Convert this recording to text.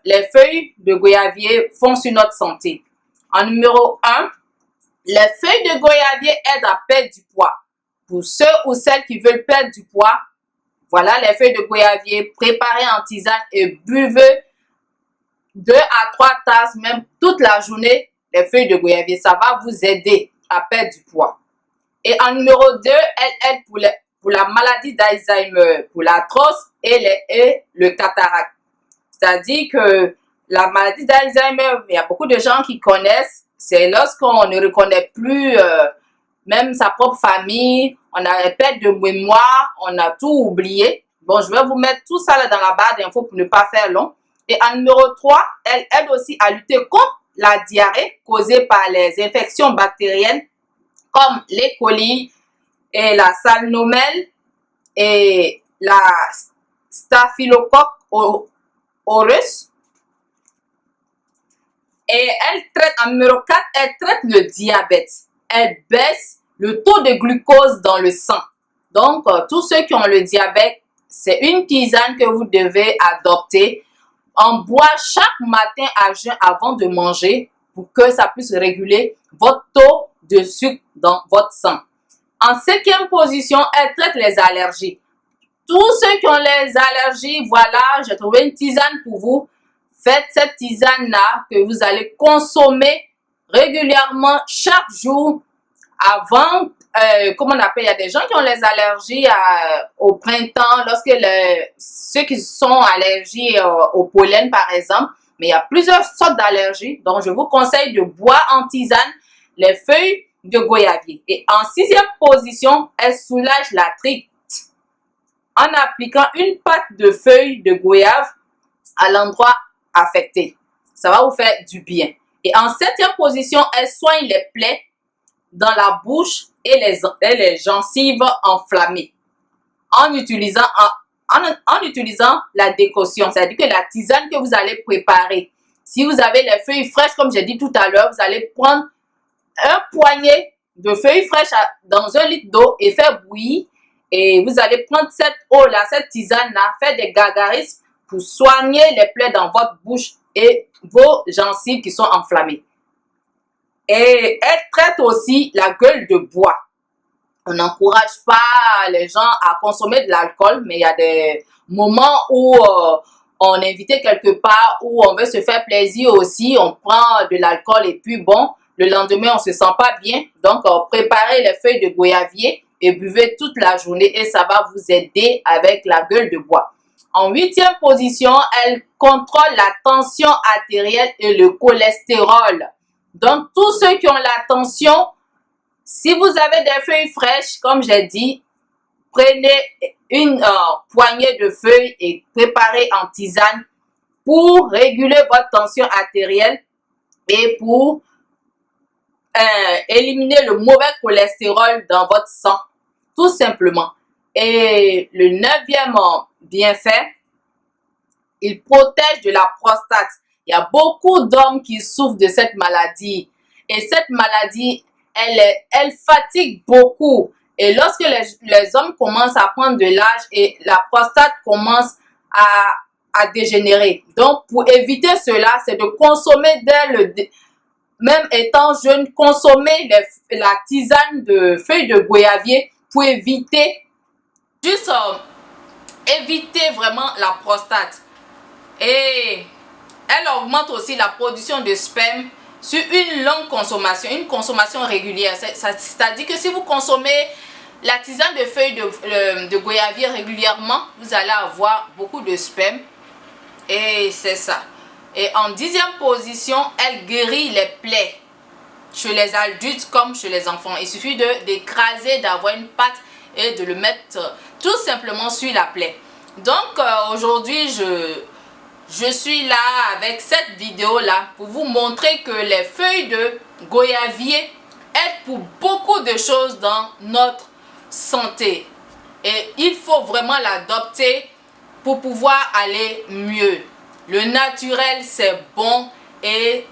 les feuilles de goyavier font sur notre santé? En numéro 1, les feuilles de goyavier aident à perdre du poids. Pour ceux ou celles qui veulent perdre du poids, voilà les feuilles de goyavier, préparez en tisane et buvez 2 à 3 tasses, même toute la journée, les feuilles de goyavier. Ça va vous aider à perdre du poids. Et en numéro 2, elle aide pour la maladie d'Alzheimer, pour l'arthrose et le cataracte. C'est-à-dire que la maladie d'Alzheimer, il y a beaucoup de gens qui connaissent. C'est lorsqu'on ne reconnaît plus même sa propre famille, on a une perte de mémoire, on a tout oublié. Bon, je vais vous mettre tout ça là dans la barre d'infos pour ne pas faire long. Et en numéro 3, elle aide aussi à lutter contre la diarrhée causée par les infections bactériennes comme l'E. coli et la salmonelle et la staphylocoque aureus. Et elle traite, en numéro 4, elle traite le diabète. Elle baisse le taux de glucose dans le sang. Donc, tous ceux qui ont le diabète, c'est une tisane que vous devez adopter. On boit chaque matin à jeun avant de manger pour que ça puisse réguler votre taux de sucre dans votre sang. En 5e position, elle traite les allergies. Tous ceux qui ont les allergies, voilà, j'ai trouvé une tisane pour vous. Faites cette tisane-là que vous allez consommer régulièrement chaque jour avant, comment on appelle, il y a des gens qui ont les allergies au printemps, lorsque ceux qui sont allergiques au pollen par exemple, mais il y a plusieurs sortes d'allergies, donc je vous conseille de boire en tisane les feuilles de goyavier. Et en 6e position, elle soulage l'arthrite en appliquant une pâte de feuilles de goyave à l'endroit affecté. Ça va vous faire du bien. Et en 7e position, elle soigne les plaies dans la bouche et les gencives enflammées en utilisant la décoction. C'est-à-dire que la tisane que vous allez préparer, si vous avez les feuilles fraîches, comme j'ai dit tout à l'heure, vous allez prendre un poignet de feuilles fraîches dans 1 litre d'eau et faire bouillir. Et vous allez prendre cette eau-là, cette tisane-là, faire des gargarismes pour soigner les plaies dans votre bouche et vos gencives qui sont enflammées. Et elle traite aussi la gueule de bois. On n'encourage pas les gens à consommer de l'alcool, mais il y a des moments où on est invité quelque part, où on veut se faire plaisir aussi, on prend de l'alcool et puis bon, le lendemain on se sent pas bien. Donc préparez les feuilles de goyavier et buvez toute la journée et ça va vous aider avec la gueule de bois. En 8e position, elle contrôle la tension artérielle et le cholestérol. Donc, tous ceux qui ont la tension, si vous avez des feuilles fraîches, comme j'ai dit, prenez une poignée de feuilles et préparez en tisane pour réguler votre tension artérielle et pour éliminer le mauvais cholestérol dans votre sang, tout simplement. Et le 9e bienfait, il protège de la prostate. Il y a beaucoup d'hommes qui souffrent de cette maladie. Et cette maladie, elle fatigue beaucoup. Et lorsque les hommes commencent à prendre de l'âge et la prostate commence à dégénérer. Donc, pour éviter cela, c'est de consommer même étant jeune, consommer la tisane de feuilles de goyavier pour éviter, éviter vraiment la prostate. Et elle augmente aussi la production de sperme sur une longue consommation, une consommation régulière. C'est-à-dire que si vous consommez la tisane de feuilles de goyavier régulièrement, vous allez avoir beaucoup de sperme. Et c'est ça. Et en 10e position, elle guérit les plaies chez les adultes comme chez les enfants. Il suffit d'écraser, d'avoir une pâte et de le mettre tout simplement sur la plaie. Donc aujourd'hui, je suis là avec cette vidéo là pour vous montrer que les feuilles de goyavier aident pour beaucoup de choses dans notre santé. Et il faut vraiment l'adopter pour pouvoir aller mieux. Le naturel, c'est bon et